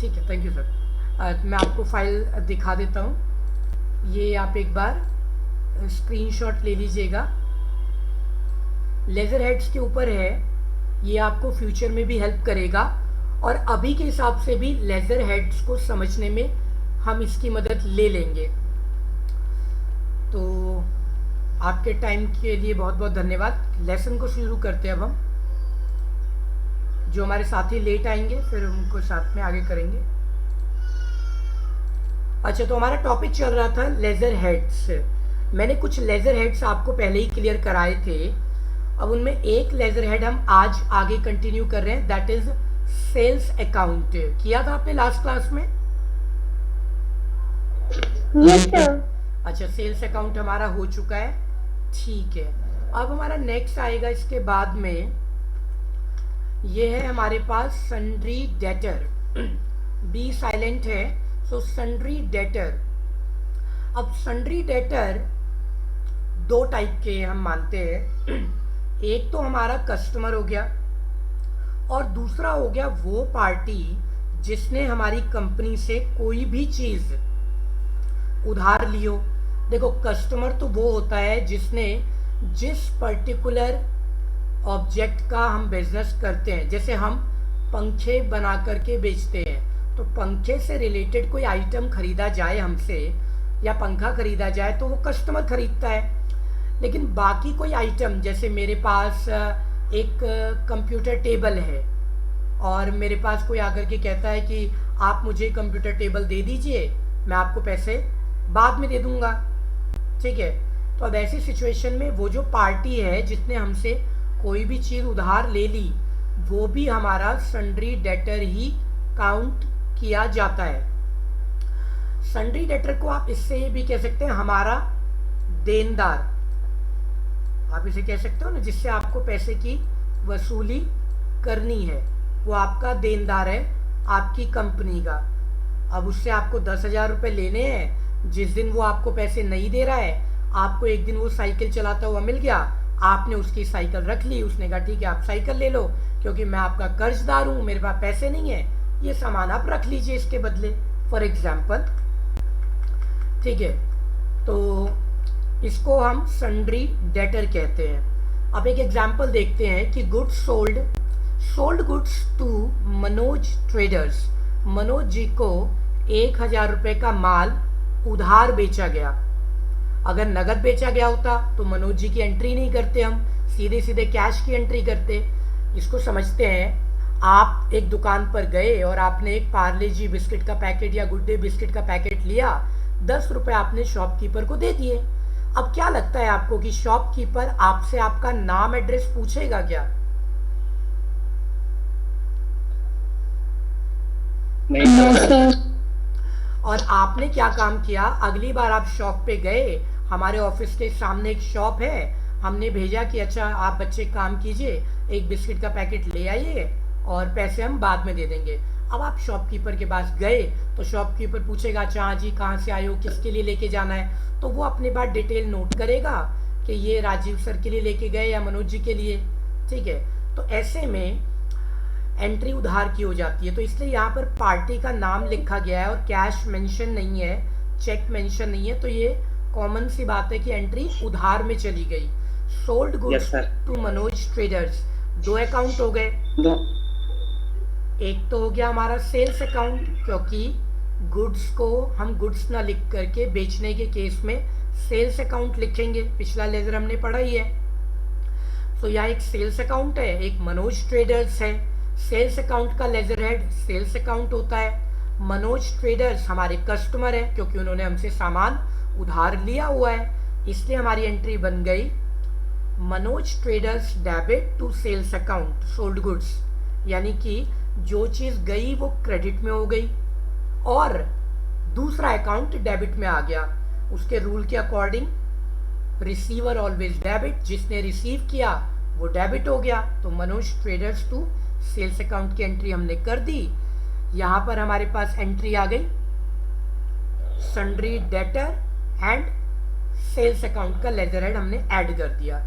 ठीक है, thank you sir. मैं आपको फाइल दिखा देता हूँ। ये आप एक बार स्क्रीनशॉट ले लीजिएगा। लेज़र हेड्स के ऊपर है, ये आपको फ्यूचर में भी हेल्प करेगा और अभी के हिसाब से भी लेज़र हेड्स को समझने में हम इसकी मदद ले लेंगे। तो आपके टाइम के लिए बहुत बहुत धन्यवाद। लेसन को शुरू करते हैं अब हम। जो हमारे साथी लेट आएंगे फिर उनको साथ में आगे करेंगे। अच्छा, तो हमारा टॉपिक चल रहा था लेज़र हेड्स। मैंने कुछ लेज़र हेड्स आपको पहले ही क्लियर कराए थे। अब उनमें एक लेज़र हेड हम आज आगे कंटिन्यू कर रहे हैं, दैट इज सेल्स अकाउंट। किया था आपने लास्ट क्लास में? Yes sir. अच्छा, सेल्स अकाउंट हमारा हो चुका है, ठीक है। अब हमारा नेक्स्ट आएगा इसके बाद में, ये है हमारे पास सन्ड्री डेटर। बी साइलेंट है, सो सन्ड्री डेटर। अब सन्ड्री डेटर दो टाइप के हम मानते हैं। एक तो हमारा कस्टमर हो गया और दूसरा हो गया वो पार्टी जिसने हमारी कंपनी से कोई भी चीज़ उधार लियो। देखो, कस्टमर तो वो होता है जिसने जिस पर्टिकुलर ऑब्जेक्ट का हम बिजनेस करते हैं, जैसे हम पंखे बना करके बेचते हैं, तो पंखे से रिलेटेड कोई आइटम खरीदा जाए हमसे या पंखा खरीदा जाए तो वो कस्टमर खरीदता है। लेकिन बाकी कोई आइटम, जैसे मेरे पास एक कंप्यूटर टेबल है और मेरे पास कोई आकर के कहता है कि आप मुझे कंप्यूटर टेबल दे दीजिए, मैं आपको पैसे बाद में दे दूंगा, ठीक है। तो अब ऐसी सिचुएशन में वो जो पार्टी है जिसने हमसे कोई भी चीज़ उधार ले ली, वो भी हमारा सन्ड्री डेटर ही काउंट किया जाता है। सन्ड्री डेटर को आप इससे ये भी कह सकते हैं हमारा देनदार, आप इसे कह सकते हो ना, जिससे आपको पैसे की वसूली करनी है, वो आपका देनदार है आपकी कंपनी का। अब उससे आपको 10,000 रुपये लेने हैं, जिस दिन वो आपको पैसे नहीं दे रहा है, आपको एक दिन वो साइकिल चलाता हुआ मिल गया, आपने उसकी साइकिल रख ली, उसने कहा ठीक है आप साइकिल ले लो क्योंकि मैं आपका कर्जदार हूँ, मेरे पास पैसे नहीं है, ये सामान आप रख लीजिए इसके बदले, फॉर एग्जाम्पल, ठीक है। तो इसको हम सन्ड्री डेटर कहते हैं। अब एक एग्जाम्पल देखते हैं कि goods sold goods to Manoj traders. Manoj ji को 1,000 रुपये का माल उधार बेचा गया। अगर नगद बेचा गया होता तो मनोज जी की एंट्री नहीं करते, हम सीधे सीधे कैश की एंट्री करते। इसको समझते हैं, आप एक दुकान पर गए और आपने एक पार्ले जी बिस्किट का पैकेट या गुड डे बिस्किट का पैकेट लिया, 10 रुपये आपने शॉपकीपर को दे दिए। अब क्या लगता है आपको कि शॉपकीपर आपसे आपका नाम एड्रेस पूछेगा क्या? नहीं सर। और आपने क्या काम किया, अगली बार आप शॉप पे गए, हमारे ऑफिस के सामने एक शॉप है, हमने भेजा कि अच्छा आप बच्चे काम कीजिए, एक बिस्किट का पैकेट ले आइए और पैसे हम बाद में दे देंगे। अब आप शॉपकीपर के पास गए तो शॉपकीपर पूछेगा अच्छा हाँ जी कहाँ से आए हो, किसके लिए लेके जाना है, तो वो अपने बात डिटेल नोट करेगा कि ये राजीव सर के लिए लेके गए या मनोज जी के लिए, ठीक है। तो ऐसे में एंट्री उधार की हो जाती है, तो इसलिए यहाँ पर पार्टी का नाम लिखा गया है और कैश मेंशन नहीं है, चेक मेंशन नहीं है, तो ये कॉमन सी बात है कि एंट्री उधार में चली गई। Sold goods to Manoj traders, दो अकाउंट हो गए। एक तो हो गया हमारा सेल्स अकाउंट, क्योंकि गुड्स को हम गुड्स ना लिख करके बेचने के केस में सेल्स अकाउंट लिखेंगे, पिछला लेजर हमने पढ़ा ही है। तो यहाँ एक सेल्स अकाउंट है, एक मनोज ट्रेडर्स है। सेल्स अकाउंट का लेजर हेड सेल्स अकाउंट होता है। मनोज ट्रेडर्स हमारे कस्टमर है क्योंकि उन्होंने हमसे सामान उधार लिया हुआ है, इसलिए हमारी एंट्री बन गई Manoj traders debit to sales account sold goods, यानी कि जो चीज़ गई वो क्रेडिट में हो गई और दूसरा अकाउंट डेबिट में आ गया। उसके रूल के अकॉर्डिंग रिसीवर ऑलवेज डेबिट, जिसने रिसीव किया वो डेबिट हो गया। तो Manoj traders to sales account की एंट्री हमने कर दी। यहाँ पर हमारे पास एंट्री आ गई sundry debtor and sales account का लेजर हेड हमने ऐड कर दिया।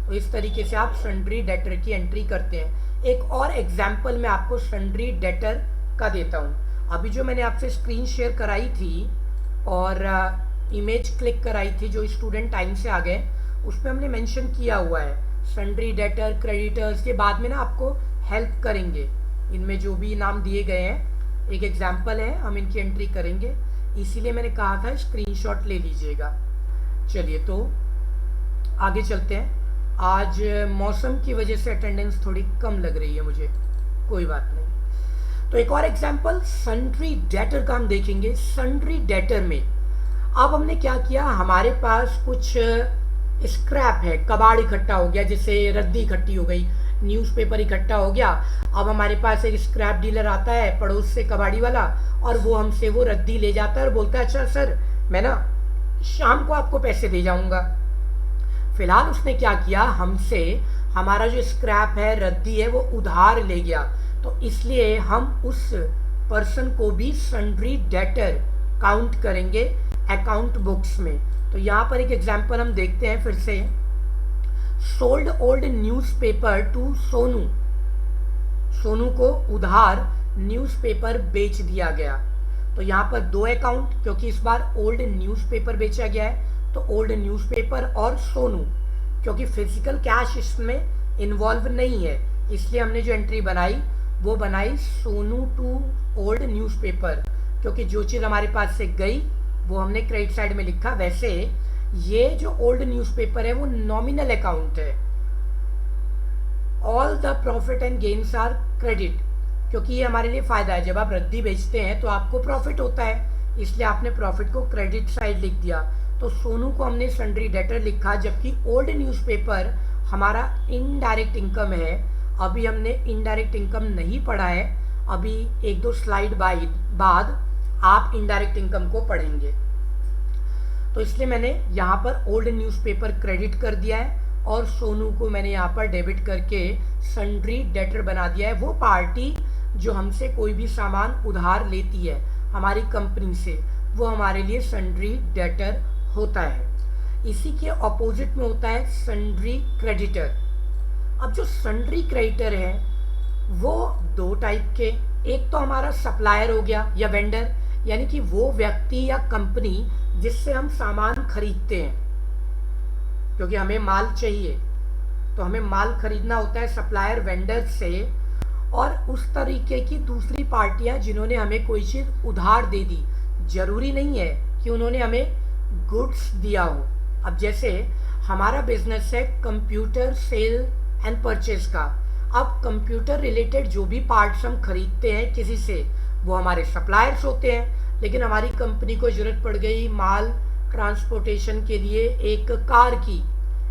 तो इस तरीके से आप सन्ड्री डेटर की एंट्री करते हैं। एक और एग्जाम्पल मैं आपको सन्ड्री डेटर का देता हूँ। अभी जो मैंने आपसे स्क्रीन शेयर कराई थी और इमेज क्लिक कराई थी जो स्टूडेंट टाइम से आ गए, उसमें हमने मेंशन किया हुआ है सन्ड्री, डेटर, क्रेडिटर्स। ये बाद में ना आपको हेल्प करेंगे, इनमें जो भी नाम दिए गए हैं एक एग्जाम्पल है, हम इनकी एंट्री करेंगे, इसीलिए मैंने कहा था स्क्रीनशॉट ले लीजिएगा। चलिए तो आगे चलते हैं। आज मौसम की वजह से अटेंडेंस थोड़ी कम लग रही है मुझे, कोई बात नहीं। तो एक और एग्जाम्पल सन्ड्री डेटर का हम देखेंगे। सन्ड्री डेटर में अब हमने क्या किया, हमारे पास कुछ स्क्रैप है, कबाड़ इकट्ठा हो गया, जैसे रद्दी इकट्ठी हो गई, न्यूज़पेपर इकट्ठा हो गया। अब हमारे पास एक स्क्रैप डीलर आता है पड़ोस से, कबाड़ी वाला, और वो हमसे वो रद्दी ले जाता है और बोलता है अच्छा सर मैं ना शाम को आपको पैसे दे जाऊंगा। फिलहाल उसने क्या किया, हमसे हमारा जो स्क्रैप है, रद्दी है, वो उधार ले गया, तो इसलिए हम उस पर्सन को भी सन्ड्री डेटर काउंट करेंगे अकाउंट बुक्स में। तो यहाँ पर एक एग्जाम्पल हम देखते हैं फिर से। Sold old newspaper to Sonu, Sonu को उधार न्यूज़पेपर बेच दिया गया। तो यहाँ पर दो अकाउंट, क्योंकि इस बार ओल्ड न्यूज़पेपर बेचा गया है, तो ओल्ड न्यूज़पेपर और सोनू, क्योंकि फिजिकल कैश इसमें इन्वॉल्व नहीं है, इसलिए हमने जो एंट्री बनाई वो बनाई सोनू टू ओल्ड न्यूज़पेपर, क्योंकि जो चीज़ हमारे पास से गई वो हमने क्रेडिट साइड में लिखा। वैसे ये जो ओल्ड न्यूज़पेपर है वो नॉमिनल अकाउंट है, all the profit and gains are credit, क्योंकि ये हमारे लिए फायदा है। जब आप रद्दी बेचते हैं तो आपको प्रॉफिट होता है, इसलिए आपने प्रॉफिट को क्रेडिट साइड लिख दिया। तो सोनू को हमने सन्ड्री डेटर लिखा, जबकि ओल्ड न्यूज़पेपर हमारा इनडायरेक्ट इनकम है। अभी हमने इनडायरेक्ट इनकम नहीं पढ़ा है, अभी एक दो स्लाइड बाद आप इनडायरेक्ट इनकम को पढ़ेंगे। तो इसलिए मैंने यहाँ पर ओल्ड न्यूज़पेपर क्रेडिट कर दिया है और सोनू को मैंने यहाँ पर डेबिट करके सन्ड्री डेटर बना दिया है। वो पार्टी जो हमसे कोई भी सामान उधार लेती है हमारी कंपनी से, वो हमारे लिए सन्ड्री डेटर होता है। इसी के ऑपोजिट में होता है सन्ड्री क्रेडिटर। अब जो सन्ड्री क्रेडिटर है वो दो टाइप के, एक तो हमारा सप्लायर हो गया या वेंडर, यानी कि वो व्यक्ति या कंपनी जिससे हम सामान खरीदते हैं, क्योंकि हमें माल चाहिए तो हमें माल खरीदना होता है सप्लायर वेंडर से। और उस तरीके की दूसरी पार्टियां जिन्होंने हमें कोई चीज़ उधार दे दी, जरूरी नहीं है कि उन्होंने हमें गुड्स दिया हो। अब जैसे हमारा बिजनेस है कंप्यूटर सेल एंड परचेज का, अब कंप्यूटर रिलेटेड जो भी पार्ट्स हम खरीदते हैं किसी से, वो हमारे सप्लायर्स होते हैं। लेकिन हमारी कंपनी को ज़रूरत पड़ गई माल ट्रांसपोर्टेशन के लिए, एक कार की,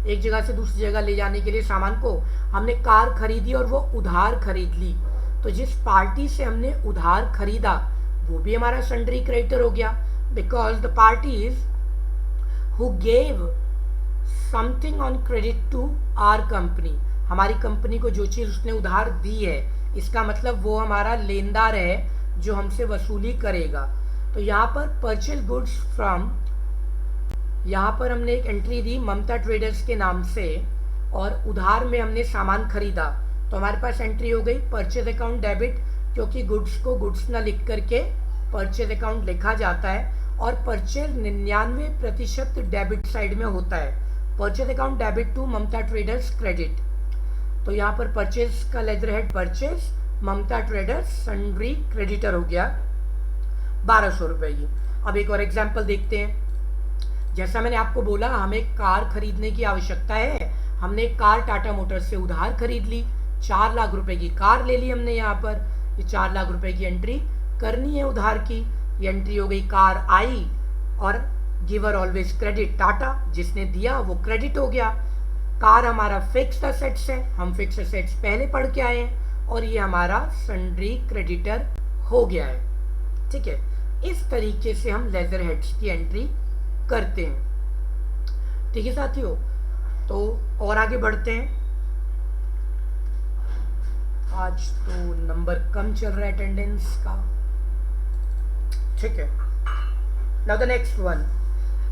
एक जगह से दूसरी जगह ले जाने के लिए सामान को, हमने कार खरीदी और वो उधार खरीद ली, तो जिस पार्टी से हमने उधार खरीदा वो भी हमारा सन्ड्री क्रेडिटर हो गया, because the parties who gave something on credit to our company, हमारी कंपनी को जो चीज़ उसने उधार दी है, इसका मतलब वो हमारा लेनदार है जो हमसे वसूली करेगा। तो यहाँ पर परचेज गुड्स फ्रॉम, यहाँ पर हमने एक एंट्री दी ममता ट्रेडर्स के नाम से और उधार में हमने सामान खरीदा, तो हमारे पास एंट्री हो गई परचेज अकाउंट डेबिट, क्योंकि गुड्स को गुड्स ना लिख करके परचेज अकाउंट लिखा जाता है और परचेज 99% डेबिट साइड में होता है। Purchase account debit to Mamata traders credit, तो यहाँ पर परचेज का ledger head purchase, Mamata traders sundry creditor हो गया 1200 रुपये की। अब एक और एग्जाम्पल देखते हैं। जैसा मैंने आपको बोला हमें कार खरीदने की आवश्यकता है, हमने एक कार टाटा मोटर्स से उधार खरीद ली, 4 लाख रुपए की कार ले ली हमने। यहाँ पर ये 4 लाख रुपए की एंट्री करनी है उधार की, ये एंट्री हो गई, कार आई और गिवर ऑलवेज क्रेडिट, टाटा जिसने दिया वो क्रेडिट हो गया। कार हमारा फिक्स्ड असेट्स है, हम फिक्स्ड असेट्स पहले पढ़ के आए हैं और ये हमारा सन्ड्री क्रेडिटर हो गया है। ठीक है, इस तरीके से हम लेजर हेड्स की एंट्री करते हैं। ठीक है साथियों, तो और आगे बढ़ते हैं। आज तो नंबर कम चल रहा है अटेंडेंस का। ठीक है, नाउ द नेक्स्ट वन।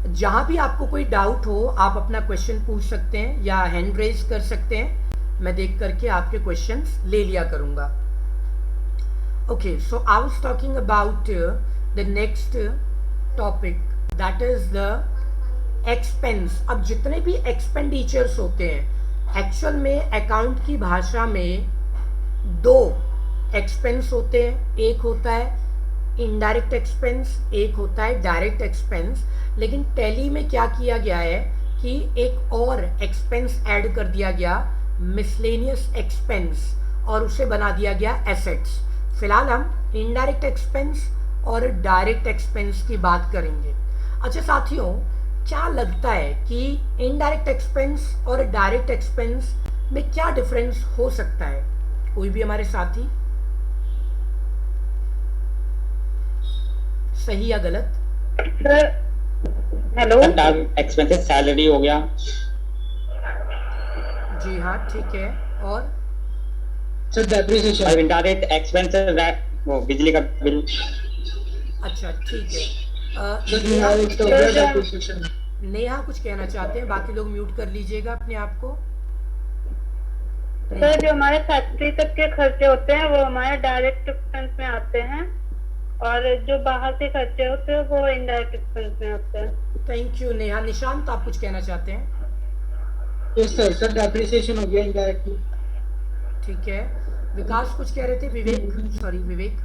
जहां भी आपको कोई डाउट हो आप अपना क्वेश्चन पूछ सकते हैं या हैंड रेज कर सकते हैं, मैं देख करके आपके क्वेश्चंस ले लिया करूंगा। Okay, so I was talking about the next topic, that is the expense. अब जितने भी एक्सपेंडिचर्स होते हैं, एक्चुअल में अकाउंट की भाषा में दो एक्सपेंस होते हैं. एक होता है इनडायरेक्ट एक्सपेंस, एक होता है डायरेक्ट एक्सपेंस. लेकिन टैली में क्या किया गया है कि एक और एक्सपेंस ऐड कर दिया गया, मिसलेनियस एक्सपेंस, और उसे बना दिया गया एसेट्स. फिलहाल हम इनडायरेक्ट एक्सपेंस और डायरेक्ट एक्सपेंस की बात करेंगे. अच्छा साथियों, क्या लगता है कि इनडायरेक्ट एक्सपेंस और डायरेक्ट एक्सपेंस में क्या डिफरेंस हो सकता है? कोई भी हमारे साथी, सही या गलत? Sir hello. एक्सपेंसेस सैलरी हो गया. जी हाँ, ठीक है. और सर डेप्रिसिएशन. और इनडायरेक्ट एक्सपेंसेस वो बिजली का बिल. अच्छा ठीक है. सर नेहा, एक तो हो गया डेप्रिसिएशन. नेहा कुछ कहना चाहते हैं, बाकी लोग म्यूट कर लीजिएगा अपने आप को. सर जो हमारे फैक्ट्री तक के खर्चे होते हैं वो हमारे डायरेक्ट एक्सपेंस में आते हैं, और जो बाहर से खर्चे होते हैं वो इनडायरेक्ट एक्सपेंस में आते हैं. Thank you Neha. निशांत, आप कुछ कहना चाहते हैं? Yes sir. सर डेप्रिसिएशन हो गया इनडायरेक्टली. ठीक है. विकास कुछ कह रहे थे? विवेक, सॉरी विवेक.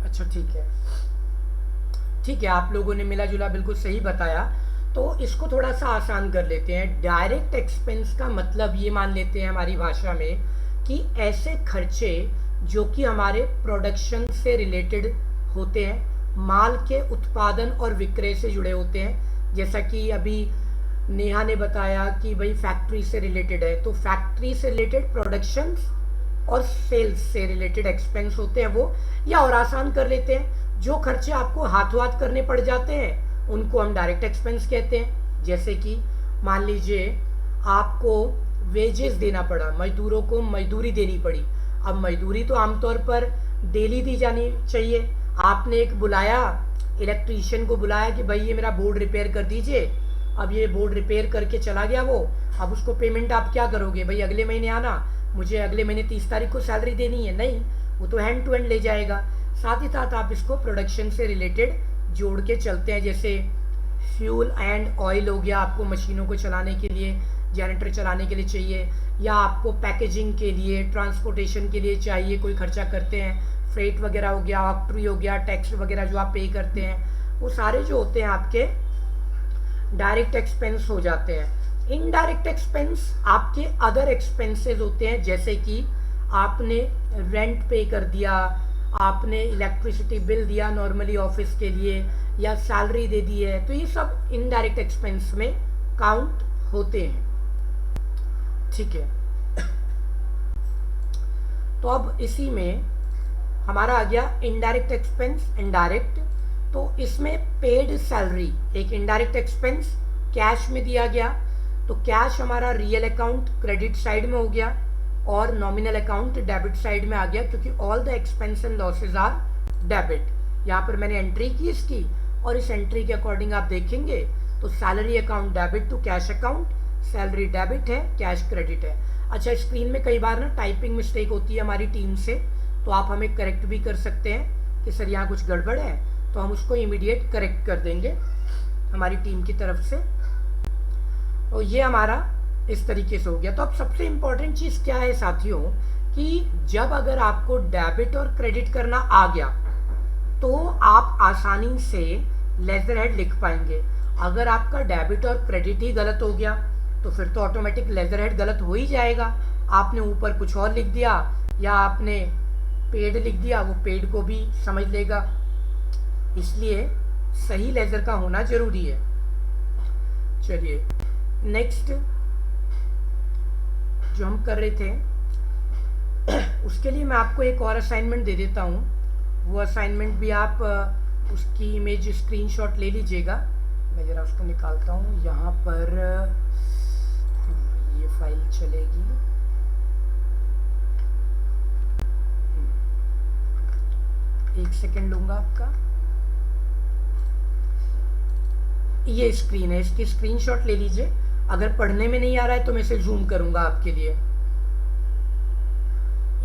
अच्छा ठीक है, ठीक है. आप लोगों ने मिला जुला बिल्कुल सही बताया. तो इसको थोड़ा सा आसान कर लेते हैं. डायरेक्ट एक्सपेंस का मतलब ये मान लेते हैं हमारी भाषा में कि ऐसे खर्चे जो कि हमारे प्रोडक्शन से रिलेटेड होते हैं, माल के उत्पादन और विक्रय से जुड़े होते हैं. जैसा कि अभी नेहा ने बताया कि भाई फैक्ट्री से रिलेटेड है, तो फैक्ट्री से रिलेटेड प्रोडक्शन और सेल्स से रिलेटेड एक्सपेंस होते हैं वो. या और आसान कर लेते हैं, जो खर्चे आपको हाथों हाथ करने पड़ जाते हैं उनको हम डायरेक्ट एक्सपेंस कहते हैं. जैसे कि मान लीजिए आपको वेजेस देना पड़ा, मजदूरों को मजदूरी देनी पड़ी. अब मजदूरी तो आमतौर पर डेली दी जानी चाहिए. आपने एक बुलाया, इलेक्ट्रीशियन को बुलाया कि भाई ये मेरा बोर्ड रिपेयर कर दीजिए. अब ये बोर्ड रिपेयर करके चला गया वो. अब उसको पेमेंट आप क्या करोगे? भाई अगले महीने आना, मुझे अगले महीने 30 तारीख को सैलरी देनी है. नहीं, वो तो हैंड टू हैंड ले जाएगा. साथ ही साथ आप इसको प्रोडक्शन से रिलेटेड जोड़ के चलते हैं. जैसे फ्यूल एंड ऑयल हो गया, आपको मशीनों को चलाने के लिए, जनरेटर चलाने के लिए चाहिए, या आपको पैकेजिंग के लिए, ट्रांसपोर्टेशन के लिए चाहिए, कोई खर्चा करते हैं. फ्रेट वगैरह हो गया, ऑक्ट्री हो गया, टैक्स वगैरह जो आप पे करते हैं, वो सारे जो होते हैं आपके डायरेक्ट एक्सपेंस हो जाते हैं. इनडायरेक्ट एक्सपेंस आपके अदर एक्सपेंसेस होते हैं. जैसे कि आपने रेंट पे कर दिया, आपने इलेक्ट्रिसिटी बिल दिया नॉर्मली ऑफिस के लिए, या सैलरी दे दी है, तो ये सब इनडायरेक्ट एक्सपेंस में काउंट होते हैं. ठीक है. तो अब इसी में हमारा आ गया इनडायरेक्ट एक्सपेंस. इनडायरेक्ट, तो इसमें पेड सैलरी एक इनडायरेक्ट एक्सपेंस कैश में दिया गया. तो कैश हमारा रियल अकाउंट क्रेडिट साइड में हो गया और नॉमिनल अकाउंट डेबिट साइड में आ गया, क्योंकि all the expense and losses are debit. यहाँ पर मैंने एंट्री की इसकी, और इस एंट्री के अकॉर्डिंग आप देखेंगे तो salary account debit to cash account, salary debit है, कैश क्रेडिट है. अच्छा, स्क्रीन में कई बार ना टाइपिंग मिस्टेक होती है हमारी टीम से, तो आप हमें करेक्ट भी कर सकते हैं कि सर यहाँ कुछ गड़बड़ है, तो हम उसको इमीडिएट करेक्ट कर देंगे हमारी टीम की तरफ से. और ये हमारा इस तरीके से हो गया. तो अब सबसे इम्पोर्टेंट चीज़ क्या है साथियों, कि जब अगर आपको डेबिट और क्रेडिट करना आ गया तो आप आसानी से लेजर हेड लिख पाएंगे. अगर आपका डेबिट और क्रेडिट ही गलत हो गया तो फिर तो ऑटोमेटिक लेजर हेड गलत हो ही जाएगा. आपने ऊपर कुछ और लिख दिया, या आपने पेड लिख दिया, वो पेड को भी समझ लेगा. इसलिए सही लेजर का होना जरूरी है. चलिए नेक्स्ट जो हम कर रहे थे उसके लिए मैं आपको एक और असाइनमेंट दे देता हूँ. वो असाइनमेंट भी आप उसकी इमेज स्क्रीनशॉट ले लीजिएगा. मैं ज़रा उसको निकालता हूँ. यहाँ पर ये फाइल चलेगी. एक सेकेंड लूँगा आपका. ये स्क्रीन है, इसकी स्क्रीनशॉट ले लीजिए. अगर पढ़ने में नहीं आ रहा है तो मैं इसे जूम करूंगा आपके लिए।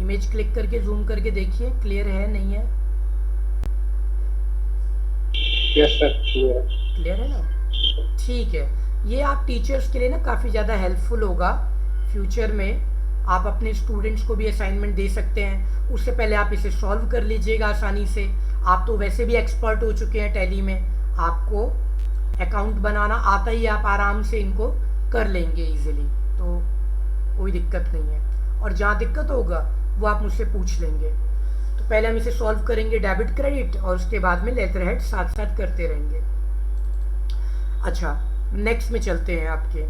इमेज क्लिक करके जूम करके देखिए क्लियर है नहीं है। यस सर, क्लियर है। क्लियर है ना, ठीक है। ये आप टीचर्स के लिए ना काफ़ी ज़्यादा हेल्पफुल होगा। फ्यूचर में आप अपने स्टूडेंट्स को भी असाइनमेंट दे सकते हैं, उससे पहले आप इसे सॉल्व कर लीजिएगा आसानी से। आप तो वैसे भी एक्सपर्ट हो चुके हैं टैली में, आपको अकाउंट बनाना आता ही है, आप आराम से इनको कर लेंगे इजीली, तो कोई दिक्कत नहीं है। और जहाँ दिक्कत होगा वो आप मुझसे पूछ लेंगे। तो पहले हम इसे सॉल्व करेंगे डेबिट क्रेडिट, और उसके बाद में लेटर हेड साथ साथ करते रहेंगे। अच्छा, नेक्स्ट में चलते हैं आपके।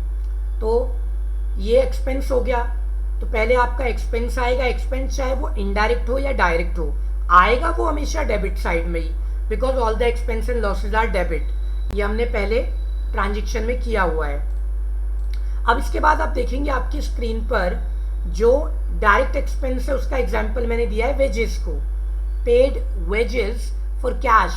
तो ये एक्सपेंस हो गया, तो पहले आपका एक्सपेंस आएगा। एक्सपेंस चाहे वो इनडायरेक्ट हो या डायरेक्ट हो, आएगा वो हमेशा डेबिट साइड में ही, because all the expense and losses are debit. ये हमने पहले ट्रांजेक्शन में किया हुआ है। अब इसके बाद आप देखेंगे आपकी स्क्रीन पर जो डायरेक्ट एक्सपेंस है उसका एग्जाम्पल मैंने दिया है वेजेस को। Paid wages for cash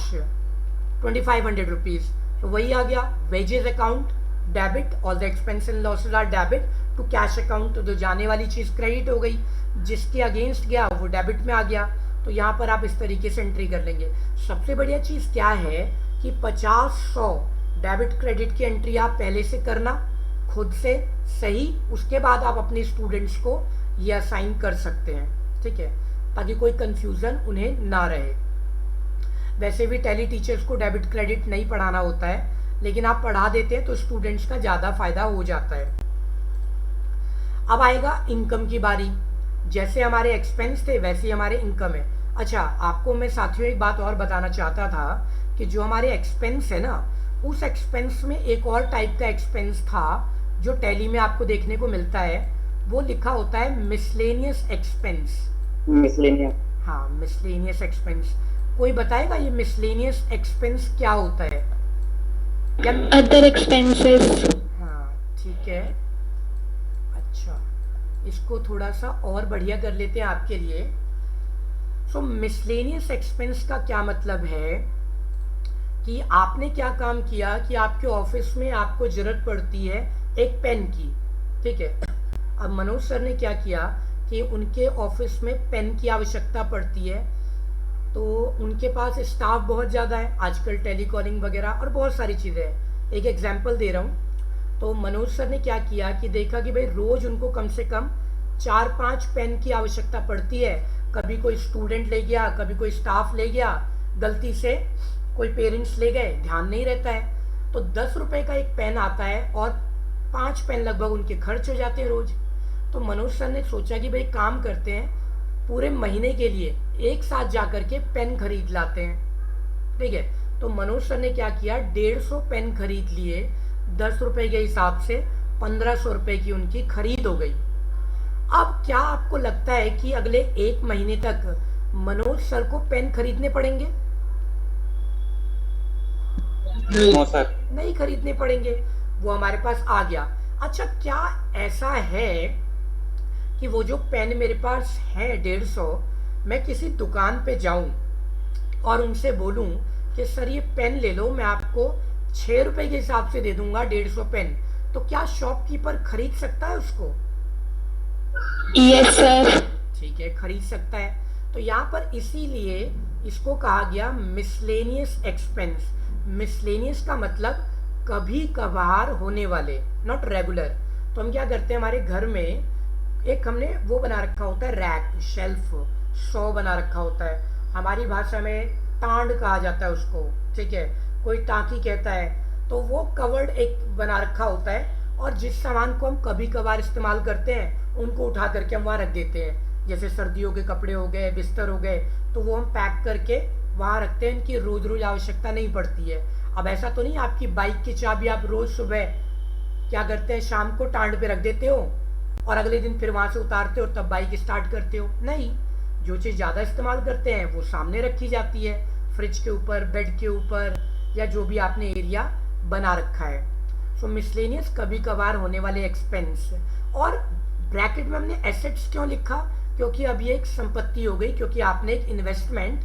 2500 rupees, तो वही आ गया wages account debit, all the expense and losses are debit to cash account. तो जो जाने वाली चीज क्रेडिट हो गई, जिसके अगेंस्ट गया वो डेबिट में आ गया। तो यहाँ पर आप इस तरीके से एंट्री कर लेंगे। सबसे बढ़िया चीज क्या है कि 50-100 डेबिट क्रेडिट की एंट्री आप पहले से करना खुद से सही, उसके बाद आप अपने स्टूडेंट्स को ये असाइन कर सकते हैं, ठीक है, ताकि कोई कंफ्यूजन उन्हें ना रहे। वैसे भी टैली टीचर्स को डेबिट क्रेडिट नहीं पढ़ाना होता है, लेकिन आप पढ़ा देते हैं तो स्टूडेंट्स का ज़्यादा फायदा हो जाता है। अब आएगा इनकम की बारी। जैसे हमारे एक्सपेंस थे वैसे ही हमारे इनकम है। अच्छा, आपको मैं साथियों एक बात और बताना चाहता था कि जो हमारे एक्सपेंस है ना, उस एक्सपेंस में एक और टाइप का एक्सपेंस था जो टैली में आपको देखने को मिलता है, वो लिखा होता है मिसलेनियस एक्सपेंस। मिसलेनियस, हाँ, मिसलेनियस एक्सपेंस। कोई बताएगा ये मिसलेनियस एक्सपेंस क्या होता है? क्या? Other expenses. हाँ, ठीक है। अच्छा, इसको थोड़ा सा और बढ़िया कर लेते हैं आपके लिए। सो मिसलेनियस एक्सपेंस का क्या मतलब है कि आपने क्या काम किया कि आपके ऑफिस में आपको जरूरत पड़ती है एक पेन की, ठीक है। अब मनोज सर ने क्या किया कि उनके ऑफिस में पेन की आवश्यकता पड़ती है, तो उनके पास स्टाफ बहुत ज़्यादा है आजकल, टेलीकॉलिंग वगैरह और बहुत सारी चीज़ें हैं। एक एग्जांपल दे रहा हूँ। तो मनोज सर ने क्या किया कि देखा कि भाई रोज़ उनको कम से कम 4-5 पेन की आवश्यकता पड़ती है। कभी कोई स्टूडेंट ले गया, कभी कोई स्टाफ ले गया, गलती से कोई पेरेंट्स ले गए, ध्यान नहीं रहता है, तो 10 रुपये का एक पेन आता है और 5 पेन लगभग उनके खर्च हो जाते हैं रोज। तो मनोज सर ने सोचा कि भाई काम करते हैं, पूरे महीने के लिए एक साथ जाकर के पेन खरीद लाते हैं, ठीक है। तो मनोज सर ने क्या किया, 150 पेन खरीद लिए। 10 रुपये के हिसाब से 1500 रुपये की उनकी खरीद हो गई। अब क्या आपको लगता है कि अगले 1 महीने तक मनोज सर को पेन खरीदने पड़ेंगे? नो सर, नहीं खरीदने पड़ेंगे, वो हमारे पास आ गया। अच्छा, क्या ऐसा है कि वो जो पेन मेरे पास है 150, मैं किसी दुकान पे जाऊं और उनसे बोलूं कि सर ये पेन ले लो, मैं आपको 6 रुपए के हिसाब से दे दूंगा 150 पेन, तो क्या शॉपकीपर खरीद सकता है उसको? Yes sir. ठीक है, खरीद सकता है। तो यहाँ पर इसीलिए इसको कहा गया मिसलेनियस एक्सपेंस। मिसलेनियस का मतलब कभी कभार होने वाले, नॉट रेगुलर। तो हम क्या करते हैं, हमारे घर में एक हमने वो बना रखा होता है रैक, शेल्फ, 100 बना रखा होता है। हमारी भाषा में टांड कहा जाता है उसको, ठीक है, कोई टांकी कहता है। तो वो कवर्ड एक बना रखा होता है, और जिस सामान को हम कभी कभार इस्तेमाल करते हैं उनको उठा करके हम वहाँ रख देते हैं। जैसे सर्दियों के कपड़े हो गए, बिस्तर हो गए, तो वो हम पैक करके वहाँ रखते हैं, इनकी रोज रोज आवश्यकता नहीं पड़ती है। अब ऐसा तो नहीं आपकी बाइक की चाबी आप रोज सुबह क्या करते हैं, शाम को टांड पे रख देते हो और अगले दिन फिर वहां से उतारते हो तब बाइक स्टार्ट करते हो? नहीं, जो चीज़ ज़्यादा इस्तेमाल करते हैं वो सामने रखी जाती है, फ्रिज के ऊपर, बेड के ऊपर, या जो भी आपने एरिया बना रखा है। सो मिसलेनियस कभी कभार होने वाले एक्सपेंस। और ब्रैकेट में हमने एसेट्स क्यों लिखा, क्योंकि अब ये एक संपत्ति हो गई, क्योंकि आपने एक इन्वेस्टमेंट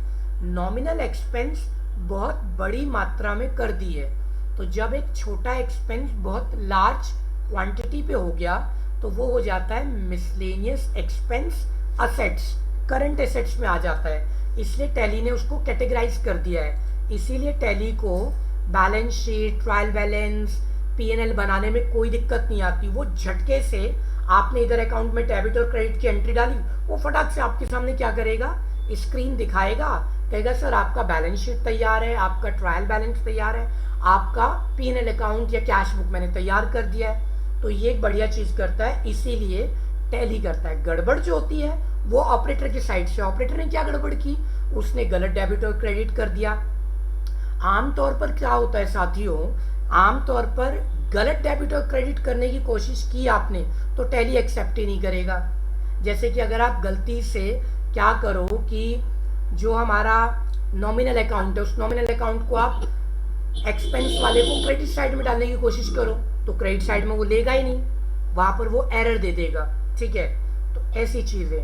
नॉमिनल एक्सपेंस बहुत बड़ी मात्रा में कर दी है। तो जब एक छोटा एक्सपेंस बहुत लार्ज क्वांटिटी पे हो गया तो वो हो जाता है miscellaneous expense assets, current assets में आ जाता है। इसलिए टैली ने उसको कैटेगराइज कर दिया है। इसीलिए टैली को balance sheet, trial balance, P&L बनाने में कोई दिक्कत नहीं आती। वो झटके से आपने इधर अकाउंट में डेबिट और क्रेडिट की एंट्री डाली, वो फटाक से आपके सामने क्या करेगा, स्क्रीन दिखाएगा, कहेगा सर आपका बैलेंस शीट तैयार है, आपका ट्रायल बैलेंस तैयार है, आपका P&L अकाउंट या कैश बुक मैंने तैयार कर दिया है। तो ये एक बढ़िया चीज करता है, इसीलिए टैली करता है। गड़बड़ जो होती है वो ऑपरेटर की साइड से। ऑपरेटर ने क्या गड़बड़ की, उसने गलत डेबिट और क्रेडिट कर दिया। आमतौर पर क्या होता है साथियों, आमतौर पर गलत डेबिट और क्रेडिट करने की कोशिश की आपने तो टैली एक्सेप्ट ही नहीं करेगा। जैसे कि अगर आप गलती से क्या करो कि जो हमारा नॉमिनल अकाउंट है उस नॉमिनल अकाउंट को आप एक्सपेंस वाले को क्रेडिट साइड में डालने की कोशिश करो तो क्रेडिट साइड में वो लेगा ही नहीं, वहां पर वो एरर दे देगा। ठीक है, तो ऐसी चीजें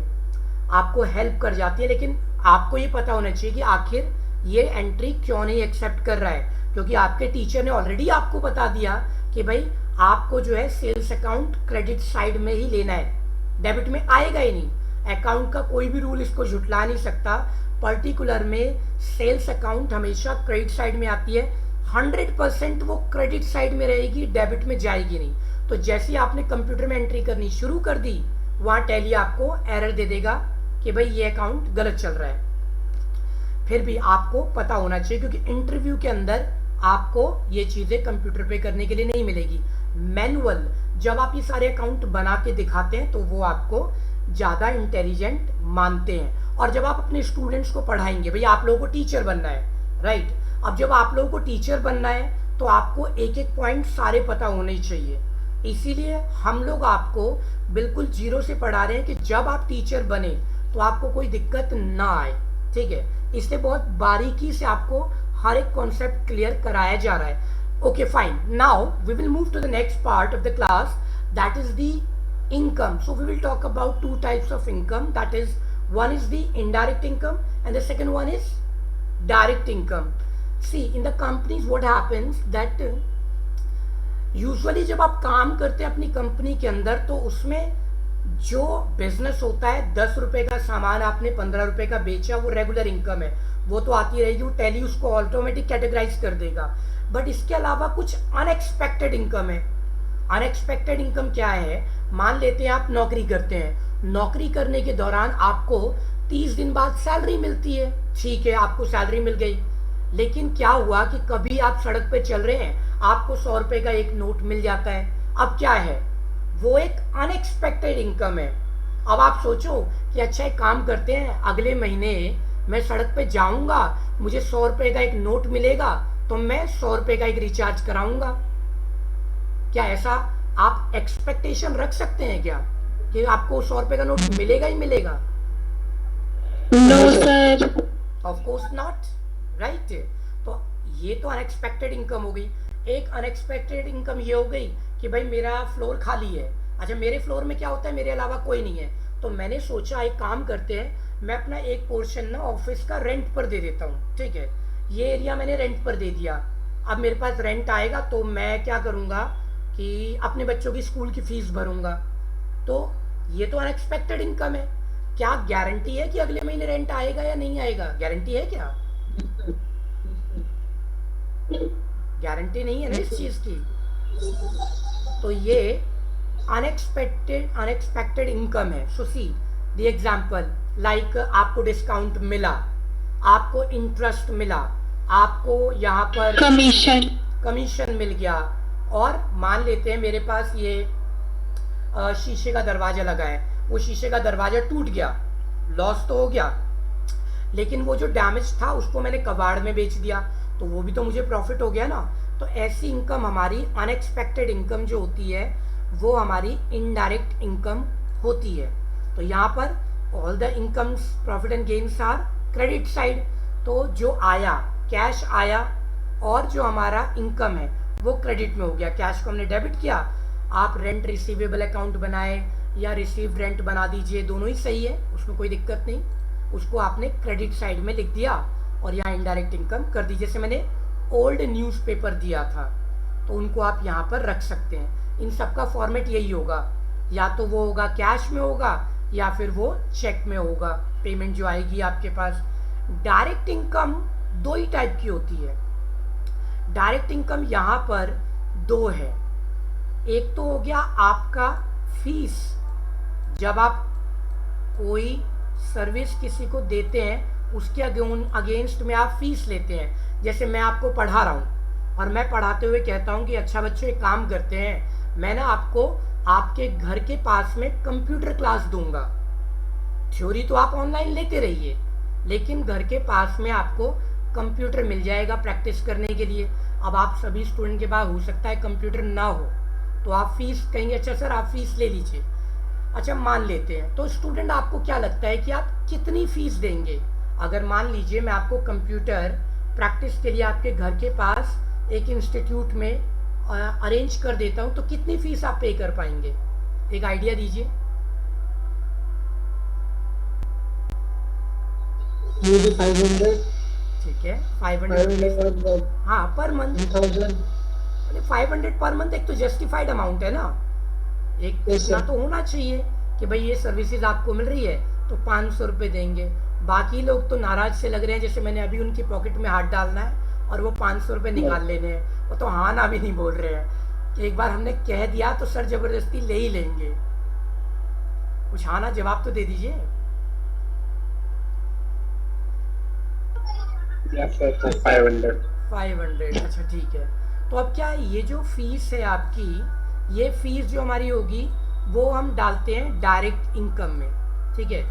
आपको हेल्प कर जाती है। लेकिन आपको ये पता होना चाहिए कि आखिर ये एंट्री क्यों नहीं एक्सेप्ट कर रहा है, क्योंकि आपके टीचर ने ऑलरेडी आपको बता दिया कि भाई आपको जो है सेल्स अकाउंट क्रेडिट साइड में ही लेना है, डेबिट में आएगा ही नहीं। अकाउंट का कोई भी रूल इसको झुटला नहीं सकता। पर्टिकुलर में सेल्स अकाउंट हमेशा क्रेडिट साइड में आती है, 100% वो क्रेडिट साइड में रहेगी, डेबिट में जाएगी नहीं। तो जैसे ही आपने कंप्यूटर में एंट्री करनी शुरू कर दी, वहां टैली आपको एरर दे देगा कि भाई ये अकाउंट गलत चल रहा है। फिर भी आपको पता होना चाहिए, क्योंकि इंटरव्यू के अंदर आपको ये चीजें कंप्यूटर पे करने के लिए नहीं मिलेगी। मैनुअल जब आप ये सारे अकाउंट बना के दिखाते हैं तो वो आपको ज्यादा इंटेलिजेंट मानते हैं। और जब आप अपने स्टूडेंट्स को पढ़ाएंगे, भाई आप लोगों को टीचर बनना है, राइट। अब जब आप लोगों को टीचर बनना है तो आपको एक एक पॉइंट सारे पता होने चाहिए। इसीलिए हम लोग आपको बिल्कुल जीरो से पढ़ा रहे हैं कि जब आप टीचर बने तो आपको कोई दिक्कत ना आए। ठीक है, इसलिए बहुत बारीकी से आपको हर एक कॉन्सेप्ट क्लियर कराया जा रहा है। Okay fine, now we will move to the next part of the class, that is the income. So we will talk about two types of income, that is one is the indirect income and the second one is direct income. See, in the companies what happens that usually जब आप काम करते हैं अपनी company के अंदर तो उसमें जो बिजनेस होता है, 10 रुपए का सामान आपने 15 रुपए का बेचा, वो रेगुलर इनकम है, वो तो आती रहेगी, वो टैली उसको ऑटोमेटिक कैटेगराइज कर देगा। बट इसके अलावा कुछ अनएक्सपेक्टेड इनकम है। अनएक्सपेक्टेड इनकम क्या है, मान लेते हैं आप नौकरी करते हैं, नौकरी करने के दौरान आपको 30 दिन बाद सैलरी मिलती है, ठीक है, आपको सैलरी मिल गई। लेकिन क्या हुआ कि कभी आप सड़क पे चल रहे हैं, आपको 100 रुपए का एक नोट मिल जाता है। अब क्या है, वो एक अनएक्सपेक्टेड इनकम है। अब आप सोचो कि अच्छा एक काम करते हैं, अगले महीने मैं सड़क पे जाऊंगा, मुझे 100 रुपए का एक नोट मिलेगा तो मैं 100 रुपए का एक रिचार्ज कराऊंगा। क्या ऐसा आप एक्सपेक्टेशन रख सकते हैं क्या कि आपको 100 रुपए का नोट मिलेगा ही मिलेगा? No sir. Of course not, right. तो ये तो अनएक्सपेक्टेड इनकम हो गई। एक अनएक्सपेक्टेड इनकम ये हो गई कि भाई मेरा फ्लोर खाली है। अच्छा, मेरे फ्लोर में क्या होता है, मेरे अलावा कोई नहीं है, तो मैंने सोचा एक काम करते हैं, मैं अपना एक पोर्शन ना ऑफिस का रेंट पर दे देता हूँ। ठीक है, ये एरिया मैंने रेंट पर दे दिया। अब मेरे पास रेंट आएगा तो मैं क्या करूँगा कि अपने बच्चों की स्कूल की फीस भरूंगा। तो ये तो अनएक्सपेक्टेड इनकम है। क्या गारंटी है कि अगले महीने रेंट आएगा या नहीं आएगा? गारंटी है क्या? गारंटी नहीं है ना इस चीज की। तो ये अनएक्सपेक्टेड इनकम है। सो सी द एग्जांपल, लाइक आपको डिस्काउंट मिला, आपको इंटरेस्ट मिला, आपको यहाँ पर कमीशन मिल गया, और मान लेते हैं मेरे पास ये शीशे का दरवाजा लगा है, वो शीशे का दरवाजा टूट गया, लॉस तो हो गया, लेकिन वो जो डैमेज था उसको मैंने कबाड़ में बेच दिया, तो वो भी तो मुझे प्रॉफिट हो गया ना। तो ऐसी इनकम हमारी अनएक्सपेक्टेड इनकम जो होती है वो हमारी इनडायरेक्ट इनकम होती है। तो यहाँ पर all the incomes profit and gains are credit side. तो जो आया, कैश आया, और जो हमारा इनकम है वो क्रेडिट में हो गया। कैश को हमने डेबिट किया, आप रेंट रिसीवेबल अकाउंट बनाए या रिसीव रेंट बना दीजिए, दोनों ही सही है, उसमें कोई दिक्कत नहीं, उसको आपने क्रेडिट साइड में लिख दिया और यहाँ इनडायरेक्ट इनकम कर दी। जैसे मैंने ओल्ड न्यूज़पेपर दिया था तो उनको आप यहाँ पर रख सकते हैं। इन सब का फॉर्मेट यही होगा, या तो वो होगा कैश में होगा या फिर वो चेक में होगा पेमेंट जो आएगी आपके पास। डायरेक्ट इनकम दो ही टाइप की होती है। डायरेक्ट इनकम यहाँ पर दो है। एक तो हो गया आपका फीस, जब आप कोई सर्विस किसी को देते हैं उसके अगेंस्ट में आप फीस लेते हैं। जैसे मैं आपको पढ़ा रहा हूँ और मैं पढ़ाते हुए कहता हूँ कि अच्छा बच्चों एक काम करते हैं, मैं ना आपको आपके घर के पास में कंप्यूटर क्लास दूंगा। थ्योरी तो आप ऑनलाइन लेते रहिए, लेकिन घर के पास में आपको कंप्यूटर मिल जाएगा प्रैक्टिस करने के लिए। अब आप सभी स्टूडेंट के पास हो सकता है कंप्यूटर ना हो, तो आप फीस कहेंगे अच्छा सर आप फीस ले लीजिए। अच्छा मान लेते हैं, तो स्टूडेंट आपको क्या लगता है कि आप कितनी फीस देंगे? अगर मान लीजिए मैं आपको कंप्यूटर प्रैक्टिस के लिए आपके घर के पास एक इंस्टीट्यूट में अरेंज कर देता हूँ, तो कितनी फीस आप पे कर पाएंगे? एक आइडिया दीजिए। Maybe 500. ठीक है 500 हाँ पर मंथ। 1000. 500 पर मंथ एक तो जस्टिफाइड अमाउंट है ना, एक Yes, इतना sir. तो होना चाहिए कि भाई ये सर्विसेज आपको मिल रही है तो 500 रुपये देंगे। बाकी लोग तो नाराज से लग रहे हैं, जैसे मैंने अभी उनकी पॉकेट में हाथ डालना है और वो 500 रुपये निकाल लेने हैं, वो तो हाँ ना भी नहीं बोल रहे हैं कि एक बार हमने कह दिया तो सर जबरदस्ती ले ही लेंगे। कुछ हाँ ना जवाब तो दे दीजिए। Yes, sir. 500. 500 अच्छा ठीक है। तो अब क्या है, ये जो फीस है आपकी, ये फीस जो हमारी होगी वो हम डालते हैं डायरेक्ट इनकम में। ठीक है,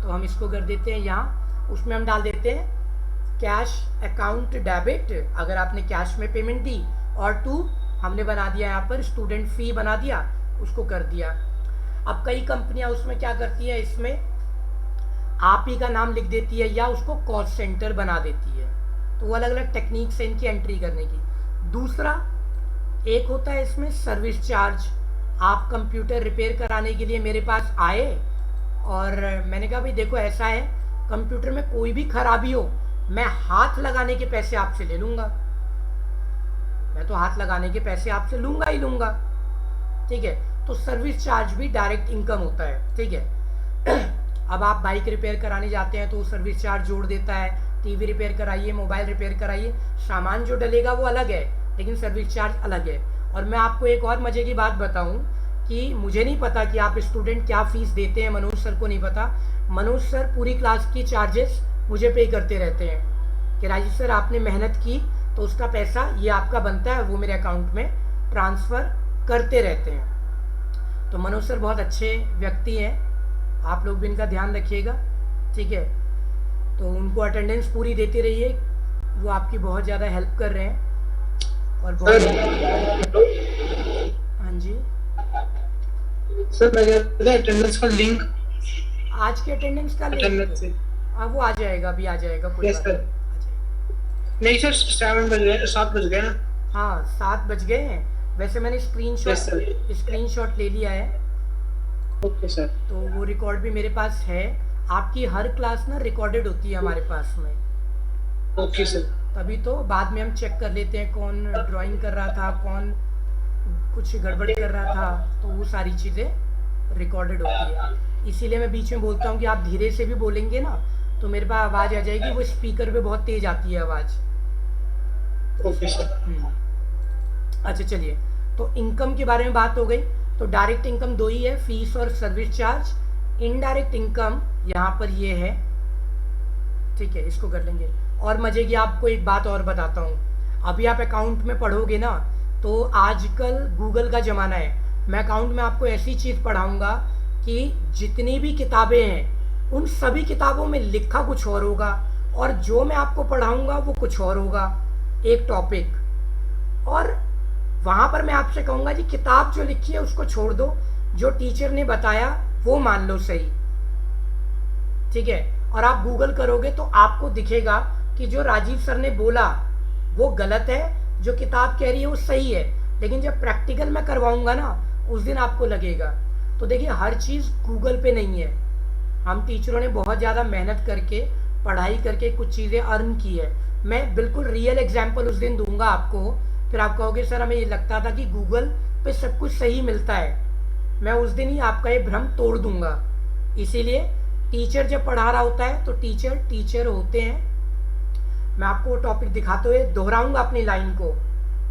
तो हम इसको कर देते हैं यहाँ, उसमें हम डाल देते हैं कैश अकाउंट डेबिट, अगर आपने कैश में पेमेंट दी, और टू हमने बना दिया यहाँ पर स्टूडेंट फी बना दिया, उसको कर दिया। अब कई कंपनियां उसमें क्या करती है, इसमें आप ही का नाम लिख देती है या उसको कॉस्ट सेंटर बना देती है। तो वो अलग अलग टेक्निक्स है इनकी एंट्री करने की। दूसरा एक होता है इसमें सर्विस चार्ज। आप कंप्यूटर रिपेयर कराने के लिए मेरे पास आए और मैंने कहा भाई देखो ऐसा है, कंप्यूटर में कोई भी खराबी हो मैं हाथ लगाने के पैसे आपसे ले लूँगा, मैं तो हाथ लगाने के पैसे आपसे लूँगा ही लूँगा। ठीक है, तो सर्विस चार्ज भी डायरेक्ट इनकम होता है। ठीक है अब आप बाइक रिपेयर कराने जाते हैं तो सर्विस चार्ज जोड़ देता है, टीवी रिपेयर कराइए, मोबाइल रिपेयर कराइए, सामान जो डलेगा वो अलग है लेकिन सर्विस चार्ज अलग है। और मैं आपको एक और मजे की बात बताऊं कि मुझे नहीं पता कि आप स्टूडेंट क्या फीस देते हैं, मनोज सर को नहीं पता। मनोज सर पूरी क्लास की चार्जेस मुझे पे करते रहते हैं कि राजीव सर आपने मेहनत की तो उसका पैसा ये आपका बनता है, वो मेरे अकाउंट में ट्रांसफ़र करते रहते हैं। तो मनोज सर बहुत अच्छे व्यक्ति हैं, आप लोग भी इनका ध्यान रखिएगा। ठीक है, तो उनको अटेंडेंस पूरी देते रहिए, वो आपकी बहुत ज़्यादा हेल्प कर रहे हैं और बहुत। हाँ जी सर मैं कह रहा था अटेंडेंस का लिंक आज के अटेंडेंस का अटेंडेंस से। हाँ वो आ जाएगा, अभी आ जाएगा, कोई Yes, बात sir. नहीं, आ जाएगा। नहीं सर 7 बज गए, 7 बज गए ना। हाँ 7 बज गए हैं। वैसे मैंने Yes, sir. स्क्रीनशॉट ले लिया है, ओके सर। तो वो रिकॉर्ड भी मेरे पास है। आपकी हर क्लास ना रिकॉर्डेड होती है हमारे पास में, ओके सर। तभी तो बाद में हम चेक कर लेते हैं कौन ड्राइंग कर रहा था, कौन कुछ गड़बड़ कर रहा था, तो वो सारी चीज़ें रिकॉर्डेड होती है। इसीलिए मैं बीच में बोलता हूँ कि आप धीरे से भी बोलेंगे ना तो मेरे पास आवाज़ आ जाएगी, वो स्पीकर पे बहुत तेज़ आती है आवाज़। Okay sir. अच्छा चलिए, तो इनकम के बारे में बात हो गई। तो डायरेक्ट इनकम दो ही है, फीस और सर्विस चार्ज। इनडायरेक्ट इनकम यहाँ पर ये है। ठीक है, इसको कर लेंगे। और मजे की आपको एक बात और बताता हूँ, अभी आप अकाउंट में पढ़ोगे ना तो आजकल गूगल का ज़माना है। मैं अकाउंट में आपको ऐसी चीज़ पढ़ाऊँगा कि जितनी भी किताबें हैं उन सभी किताबों में लिखा कुछ और होगा और जो मैं आपको पढ़ाऊँगा वो कुछ और होगा, एक टॉपिक। और वहाँ पर मैं आपसे कहूँगा कि किताब जो लिखी है उसको छोड़ दो, जो टीचर ने बताया वो मान लो सही। ठीक है, और आप गूगल करोगे तो आपको दिखेगा कि जो राजीव सर ने बोला वो गलत है, जो किताब कह रही है वो सही है। लेकिन जब प्रैक्टिकल में करवाऊंगा ना उस दिन आपको लगेगा। तो देखिए हर चीज़ गूगल पे नहीं है, हम टीचरों ने बहुत ज़्यादा मेहनत करके पढ़ाई करके कुछ चीज़ें अर्न की है। मैं बिल्कुल रियल एग्जाम्पल उस दिन दूंगा आपको, फिर आप कहोगे सर हमें ये लगता था कि गूगल पे सब कुछ सही मिलता है, मैं उस दिन ही आपका ये भ्रम तोड़ दूंगा। इसीलिए टीचर जब पढ़ा रहा होता है तो टीचर टीचर होते हैं। मैं आपको वो टॉपिक दिखाते हुए दोहराऊंगा अपनी लाइन को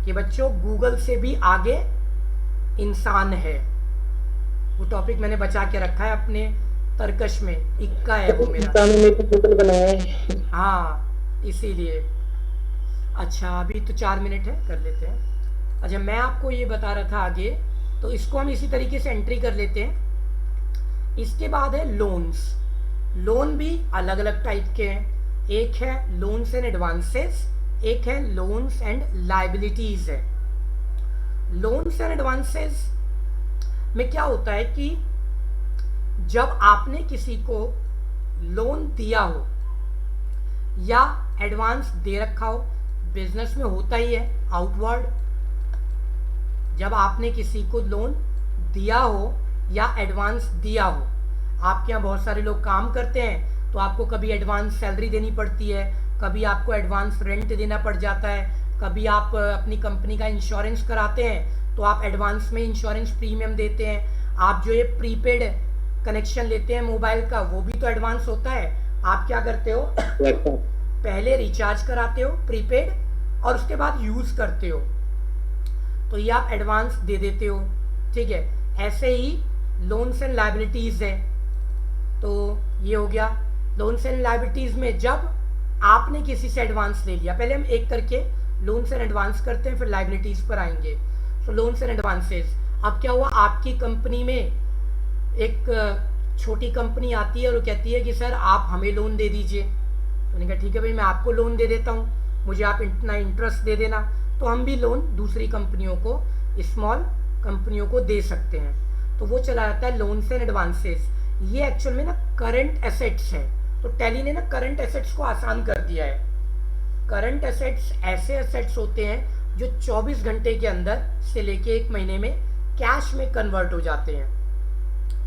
कि बच्चों गूगल से भी आगे इंसान है। वो टॉपिक मैंने बचा के रखा है अपने तर्कश में, इक्का है वो मेरा। इंसानों ने तो गूगल बनाया है। हाँ इसीलिए। अच्छा अभी तो 4 मिनट है, कर लेते हैं। अच्छा मैं आपको ये बता रहा था आगे, तो इसको हम इसी तरीके से एंट्री कर लेते हैं। इसके बाद है लोन्स। लोन भी अलग अलग टाइप के हैं। एक है लोन्स एंड एडवांसेस, एक है लोन्स एंड लाइबिलिटीज है। लोन्स एंड एडवांसेस में क्या होता है कि जब आपने किसी को लोन दिया हो या एडवांस दे रखा हो, बिजनेस में होता ही है आउटवर्ड, जब आपने किसी को लोन दिया हो या एडवांस दिया हो, आपके यहाँ बहुत सारे लोग काम करते हैं तो आपको कभी एडवांस सैलरी देनी पड़ती है, कभी आपको एडवांस रेंट देना पड़ जाता है, कभी आप अपनी कंपनी का इंश्योरेंस कराते हैं तो आप एडवांस में इंश्योरेंस प्रीमियम देते हैं। आप जो ये प्रीपेड कनेक्शन लेते हैं मोबाइल का, वो भी तो एडवांस होता है। आप क्या करते हो, पहले रिचार्ज कराते हो प्रीपेड और उसके बाद यूज करते हो, तो ये आप एडवांस दे देते हो, ठीक है। ऐसे ही लोन्स एंड लायबिलिटीज है, तो ये हो गया लोन्स एंड लायबिलिटीज में जब आपने किसी से एडवांस ले लिया। पहले हम एक करके लोन्स एंड एडवांस करते हैं, फिर लायबिलिटीज पर आएंगे। तो लोन्स एंड एडवांसेस, अब क्या हुआ, आपकी कंपनी में एक छोटी कंपनी आती है और वो कहती है कि सर आप हमें लोन दे दीजिए। तो उन्होंने कहा ठीक है भाई मैं आपको लोन दे देता हूँ, मुझे आप इतना इंटरेस्ट दे देना। तो हम भी लोन दूसरी कंपनियों को, स्मॉल कंपनियों को दे सकते हैं। तो वो चला जाता है लोन्स एंड एडवांसेस। ये एक्चुअल में ना करंट एसेट्स है, तो टैली ने ना करंट एसेट्स को आसान कर दिया है। करंट एसेट्स ऐसे एसेट्स होते हैं जो 24 घंटे के अंदर से लेके 1 महीने में कैश में कन्वर्ट हो जाते हैं,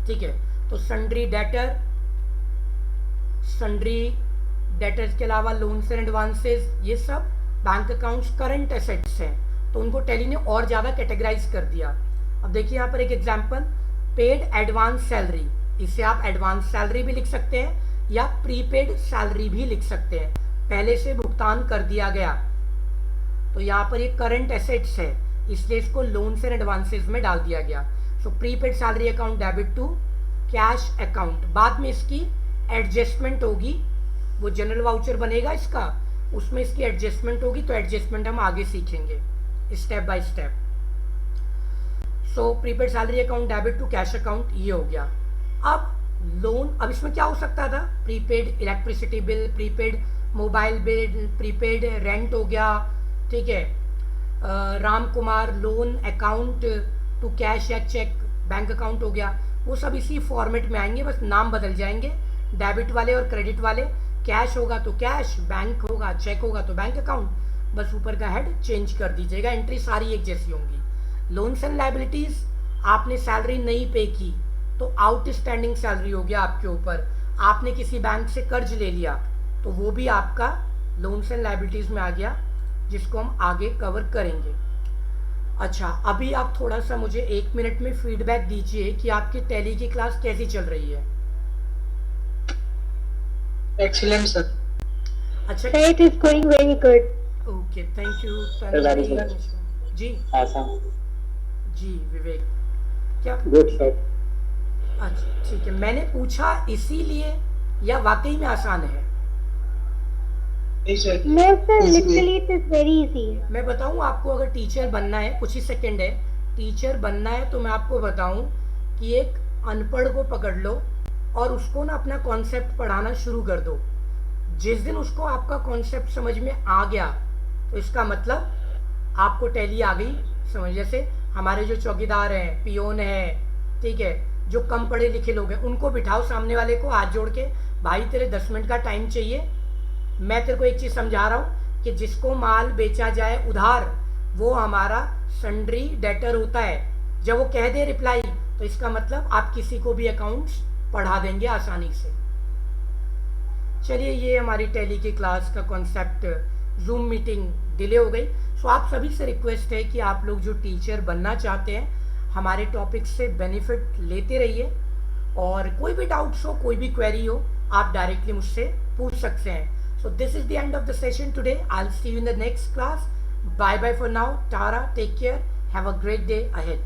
ठीक है। तो सन्ड्री डेटर्स के अलावा लोन्स एंड एडवांसेस, ये सब बैंक अकाउंट्स करंट एसेट्स हैं, तो उनको टैली ने और ज़्यादा कैटेगराइज कर दिया। अब देखिए यहाँ पर एक एग्जांपल, पेड एडवांस सैलरी, इसे आप एडवांस सैलरी भी लिख सकते हैं या प्रीपेड सैलरी भी लिख सकते हैं, पहले से भुगतान कर दिया गया। तो यहाँ पर ये करंट एसेट्स है, इसलिए इसको लोन्स एंड एडवांसेस में डाल दिया गया। So prepaid salary account debit to cash account. बाद में इसकी एडजस्टमेंट होगी, वो जनरल वाउचर बनेगा इसका, उसमें इसकी एडजस्टमेंट होगी, तो एडजस्टमेंट हम आगे सीखेंगे step by step. So prepaid salary account debit to cash account, ये हो गया। अब लोन, अब इसमें क्या हो सकता था, prepaid electricity bill, prepaid mobile bill, prepaid rent हो गया, ठीक है। Ram Kumar loan account to cash या चेक बैंक अकाउंट हो गया, वो सब इसी फॉर्मेट में आएंगे, बस नाम बदल जाएंगे। डेबिट वाले और क्रेडिट वाले, कैश होगा तो कैश, बैंक होगा, चेक होगा तो बैंक अकाउंट, बस ऊपर का हेड चेंज कर दीजिएगा, एंट्री सारी एक जैसी होंगी। लोन्स एंड लायबिलिटीज, आपने सैलरी नहीं पे की तो आउटस्टैंडिंग सैलरी हो गया आपके ऊपर। आपने किसी बैंक से कर्ज ले लिया तो वो भी आपका लोन्स एंड लायबिलिटीज में आ गया, जिसको हम आगे कवर करेंगे। अच्छा अभी आप थोड़ा सा मुझे 1 मिनट में फीडबैक दीजिए कि आपकी टैली की क्लास कैसी चल रही है। Excellent, sir. अच्छा It is going very good. Okay thank you very good. जी Awesome. जी विवेक क्या, Good, sir. अच्छा ठीक है, मैंने पूछा इसीलिए या वाकई में आसान है? नहीं sir, No, sir. Easy. Literally, it is very easy. मैं बताऊं आपको, अगर टीचर बनना है, कुछ ही सेकंड है, टीचर बनना है तो मैं आपको बताऊं कि एक अनपढ़ को पकड़ लो और उसको ना अपना कॉन्सेप्ट पढ़ाना शुरू कर दो। जिस दिन उसको आपका कॉन्सेप्ट समझ में आ गया तो इसका मतलब आपको टैली आ गई समझ। जैसे हमारे जो चौकीदार हैं, पियोन है, ठीक है, जो कम पढ़े लिखे लोग हैं, उनको बिठाओ सामने वाले को हाथ जोड़ के, भाई तेरे 10 मिनट का टाइम चाहिए, मैं तेरे को एक चीज़ समझा रहा हूँ कि जिसको माल बेचा जाए उधार वो हमारा सन्ड्री डेटर होता है। जब वो कह दे रिप्लाई तो इसका मतलब आप किसी को भी अकाउंट्स पढ़ा देंगे आसानी से। चलिए ये हमारी टैली की क्लास का कॉन्सेप्ट। जूम मीटिंग डिले हो गई, सो आप सभी से रिक्वेस्ट है कि आप लोग जो टीचर बनना चाहते हैं हमारे टॉपिक से बेनिफिट लेते रहिए, और कोई भी डाउट्स हो, कोई भी क्वेरी हो, आप डायरेक्टली मुझसे पूछ सकते हैं. So this is the end of the session today. I will see you in the next class. Bye bye for now. Tara, take care, have a great day ahead.